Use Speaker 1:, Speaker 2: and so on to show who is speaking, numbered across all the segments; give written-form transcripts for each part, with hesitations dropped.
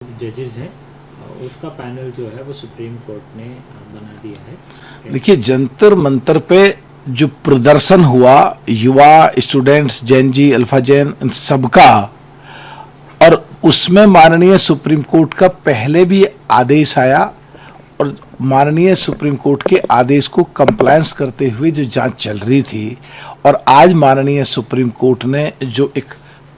Speaker 1: जजेस हैं उसका पैनल जो है वो सुप्रीम कोर्ट ने बना दिया है।
Speaker 2: देखिए, जंतर मंतर पे जो प्रदर्शन हुआ युवा स्टूडेंट्स जैन जी अल्फा जैन इन सबका, और उसमें माननीय सुप्रीम कोर्ट का पहले भी आदेश आया और माननीय सुप्रीम कोर्ट के आदेश को कंप्लायंस करते हुए जो जांच चल रही थी, और आज माननीय सुप्रीम कोर्ट ने जो एक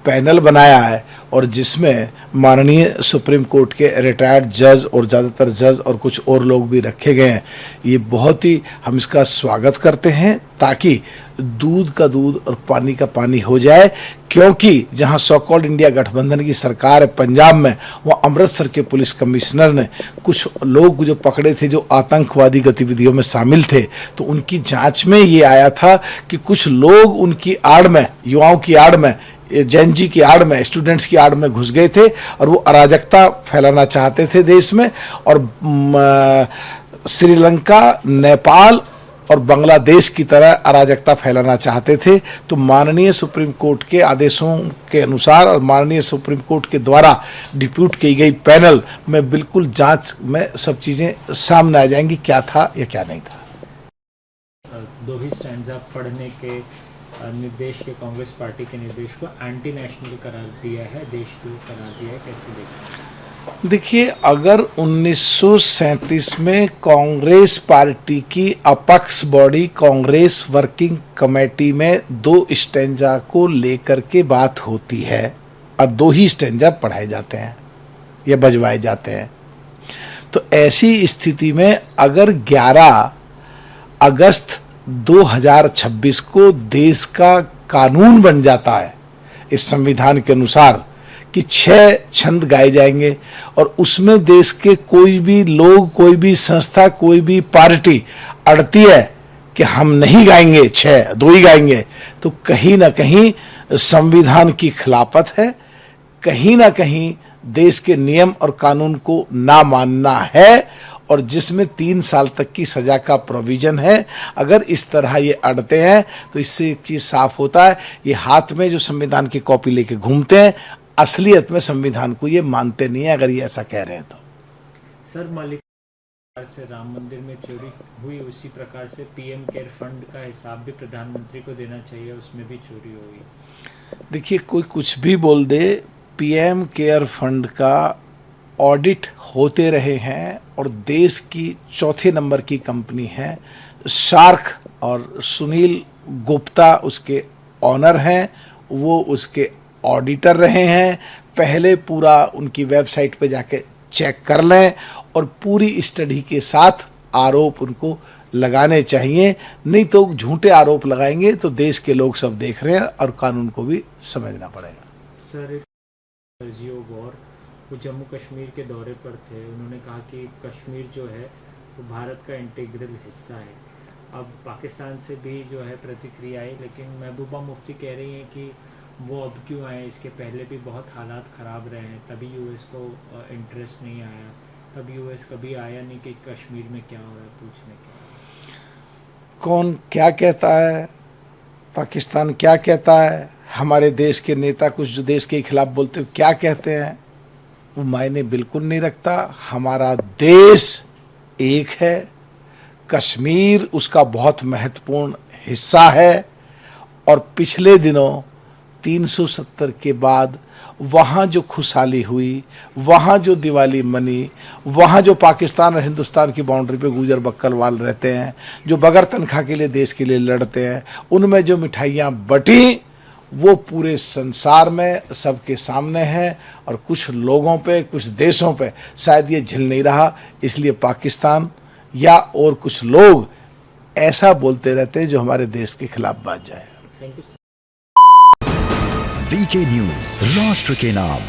Speaker 2: पैनल बनाया है और जिसमें माननीय सुप्रीम कोर्ट के रिटायर्ड जज और ज़्यादातर जज और कुछ और लोग भी रखे गए हैं, ये बहुत ही हम इसका स्वागत करते हैं ताकि दूध का दूध और पानी का पानी हो जाए। क्योंकि जहां सो कॉल्ड इंडिया गठबंधन की सरकार है पंजाब में, वो अमृतसर के पुलिस कमिश्नर ने कुछ लोग जो पकड़े थे जो आतंकवादी गतिविधियों में शामिल थे, तो उनकी जांच में ये आया था कि कुछ लोग उनकी आड़ में, युवाओं की आड़ में, जैन जी की आड़ में, स्टूडेंट्स की आड़ में घुस गए थे और वो अराजकता फैलाना चाहते थे देश में, और श्रीलंका, नेपाल और बांग्लादेश की तरह अराजकता फैलाना चाहते थे। तो माननीय सुप्रीम कोर्ट के आदेशों के अनुसार और माननीय सुप्रीम कोर्ट के द्वारा डिप्यूट की गई पैनल में बिल्कुल जांच में सब चीज़ें सामने आ जाएंगी, क्या था या क्या नहीं था।
Speaker 1: दो ही स्टैंजा पढ़ने के निर्देश के कांग्रेस पार्टी के निर्देश को एंटी नेशनल करार दिया है, देशद्रोह करार दिया है, कैसे देखते हैं?
Speaker 2: देखिए, अगर 1937 में कांग्रेस पार्टी की अपक्ष बॉडी कांग्रेस वर्किंग कमेटी में दो स्टैंजा को लेकर के बात होती है और दो ही स्टैंजा पढ़ाए जाते हैं या बजवाए जाते हैं, तो ऐसी स्थिति में अगर 11 अगस्त 2026 को देश का कानून बन जाता है इस संविधान के अनुसार कि 6 छंद गाए जाएंगे और उसमें देश के कोई भी लोग, कोई भी संस्था, कोई भी पार्टी अड़ती है कि हम नहीं गाएंगे 6, 2 ही गाएंगे, तो कहीं ना कहीं संविधान की खिलाफत है, कहीं ना कहीं देश के नियम और कानून को ना मानना है, और जिसमें 3 साल तक की सजा का प्रोविजन है। अगर इस तरह ये अड़ते हैं तो इससे एक चीज साफ होता है, ये हाथ में जो संविधान की कॉपी लेके घूमते हैं, असलियत में संविधान को ये मानते नहीं है, अगर ये ऐसा कह रहे हैं तो।
Speaker 1: सर, मलिक से राम मंदिर में चोरी हुई, उसी प्रकार से पीएम केयर फंड का हिसाब भी प्रधानमंत्री को देना चाहिए, उसमें भी चोरी हुई।
Speaker 2: देखिए, कोई कुछ भी बोल दे, पीएम केयर फंड का ऑडिट होते रहे हैं और देश की 4थे नंबर की कंपनी है शार्क, और सुनील गुप्ता उसके ऑनर हैं, वो उसके ऑडिटर रहे हैं। पहले पूरा उनकी वेबसाइट पे जाके चेक कर लें और पूरी स्टडी के साथ आरोप उनको लगाने चाहिए, नहीं तो झूठे आरोप लगाएंगे तो देश के लोग सब देख रहे हैं और कानून को भी समझना पड़ेगा।
Speaker 1: सर, सरजियो गौर वो जम्मू कश्मीर के दौरे पर थे, उन्होंने कहा कि कश्मीर जो है वो भारत का इंटीग्रल हिस्सा है। अब पाकिस्तान से भी जो है प्रतिक्रिया आई, लेकिन महबूबा मुफ्ती कह रही हैं कि वो अब क्यों आए, इसके पहले भी बहुत हालात ख़राब रहे हैं, तभी यूएस को इंटरेस्ट नहीं आया, तब यूएस कभी आया नहीं कि कश्मीर में क्या हो रहा है पूछने के।
Speaker 2: कौन क्या कहता है, पाकिस्तान क्या कहता है, हमारे देश के नेता कुछ जो देश के खिलाफ बोलते हैं क्या कहते हैं, वो मायने बिल्कुल नहीं रखता। हमारा देश एक है, कश्मीर उसका बहुत महत्वपूर्ण हिस्सा है, और पिछले दिनों 370 के बाद वहाँ जो खुशहाली हुई, वहाँ जो दिवाली मनी, वहाँ जो पाकिस्तान और हिंदुस्तान की बाउंड्री पे गुजर बक्करवाल रहते हैं, जो बगैर तनख्वाह के लिए देश के लिए लड़ते हैं, उनमें जो मिठाइयाँ बटी, वो पूरे संसार में सबके सामने है, और कुछ लोगों पे, कुछ देशों पे शायद ये झेल नहीं रहा, इसलिए पाकिस्तान या और कुछ लोग ऐसा बोलते रहते हैं जो हमारे देश के खिलाफ बात जाए।
Speaker 1: Thank you.
Speaker 3: वीके न्यूज, राष्ट्र के नाम।